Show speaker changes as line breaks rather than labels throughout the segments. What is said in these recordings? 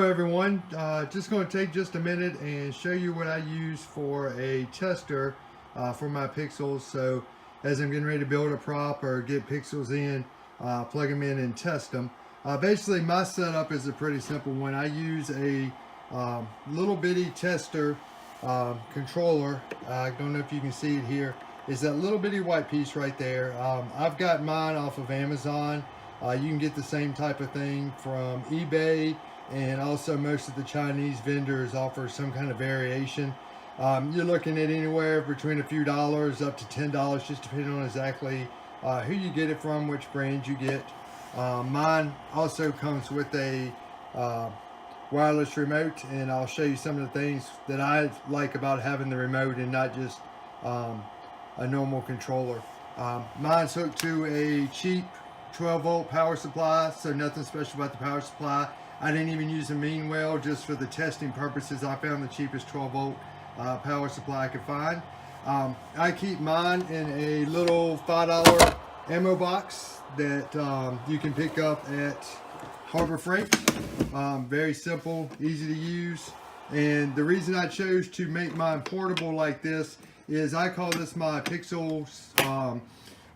Hello everyone, just going to take just a minute and show you what I use for a tester for my pixels. So as I'm getting ready to build a prop or get pixels in, plug them in and test them. Basically my setup is a pretty simple one. I use a little bitty tester controller. I don't know if you can see it here. Is that little bitty white piece right there. I've got mine off of Amazon. You can get the same type of thing from eBay, and also most of the Chinese vendors offer some kind of variation. You're looking at anywhere between a few dollars up to $10, just depending on exactly who you get it from, which brand you get. Mine also comes with a wireless remote, and I'll show you some of the things that I like about having the remote and not just a normal controller. Mine's hooked to a cheap 12-volt power supply, so nothing special about the power supply. I didn't even use a mean well, just for the testing purposes. I found the cheapest 12-volt power supply I could find. I keep mine in a little $5 ammo box that you can pick up at Harbor Freight. Very simple, easy to use. And the reason I chose to make mine portable like this is I call this my Pixels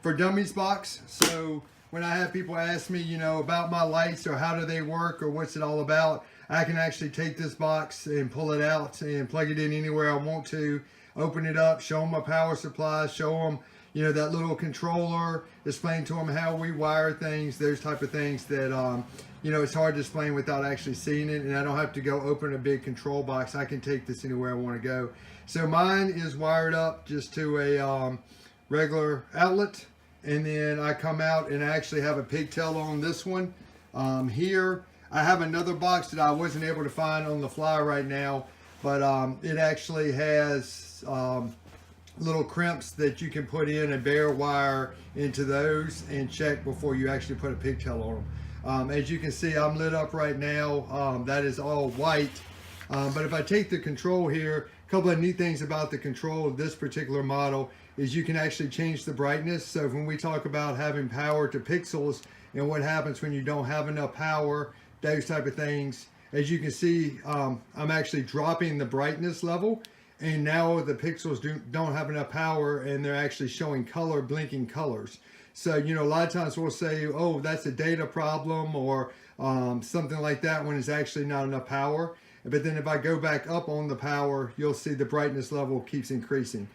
for Dummies box. So when I have people ask me, about my lights or how do they work or what's it all about, I can actually take this box and pull it out and plug it in anywhere I want to, open it up, show them my power supply, show them, that little controller, explain to them how we wire things, those type of things that, it's hard to explain without actually seeing it, and I don't have to go open a big control box. I can take this anywhere I want to go. So mine is wired up just to a regular outlet. And then I come out and I actually have a pigtail on this one. Here I have another box that I wasn't able to find on the fly right now, but it actually has little crimps that you can put in a bare wire into those and check before you actually put a pigtail on them. As you can see, I'm lit up right now. That is all white. But if I take the control here, a couple of neat things about the control of this particular model is you can actually change the brightness. So when we talk about having power to pixels and what happens when you don't have enough power, those type of things, as you can see, I'm actually dropping the brightness level, and now the pixels don't have enough power and they're actually showing color, blinking colors. So, a lot of times we'll say, oh, that's a data problem or something like that when it's actually not enough power. But then if I go back up on the power, you'll see the brightness level keeps increasing.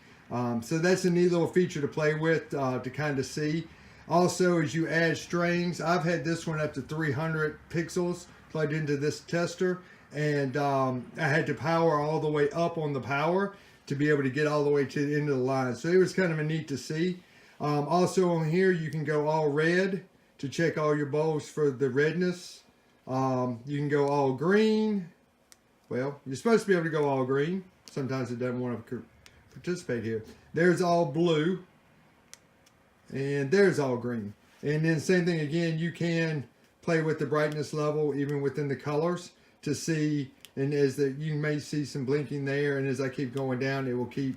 So that's a neat little feature to play with, to kind of see. Also, as you add strings, I've had this one up to 300 pixels plugged into this tester, and I had to power all the way up on the power to be able to get all the way to the end of the line. So it was kind of a neat to see. Also on here, you can go all red to check all your bulbs for the redness. You can go all green. Well, you're supposed to be able to go all green. Sometimes it doesn't want to participate here. There's all blue, and there's all green. And then same thing again, you can play with the brightness level even within the colors to see, and you may see some blinking there, and as I keep going down, it will keep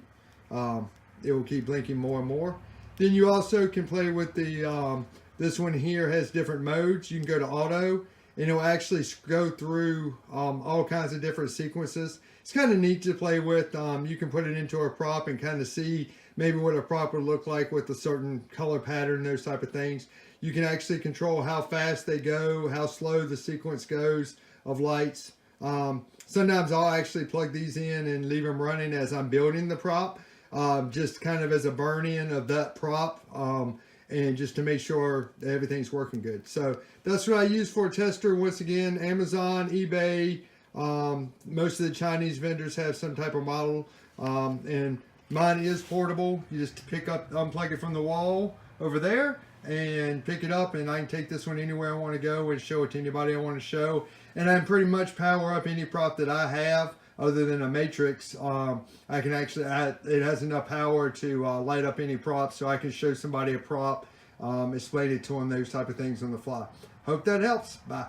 blinking more and more. Then you also can play with the this one here has different modes. You can go to auto, and it'll actually go through all kinds of different sequences. It's kind of neat to play with. You can put it into a prop and kind of see maybe what a prop would look like with a certain color pattern, those type of things. You can actually control how fast they go, how slow the sequence goes of lights. Sometimes I'll actually plug these in and leave them running as I'm building the prop, just kind of as a burn-in of that prop. And just to make sure that everything's working good. So that's what I use for a tester. Once again, Amazon, eBay, most of the Chinese vendors have some type of model, and mine is portable. You just unplug it from the wall over there and pick it up, and I can take this one anywhere I want to go and show it to anybody I want to show. And I can pretty much power up any prop that I have other than a matrix. I can actually it has enough power to light up any prop, so I can show somebody a prop, explain it to them, those type of things on the fly. Hope that helps. Bye.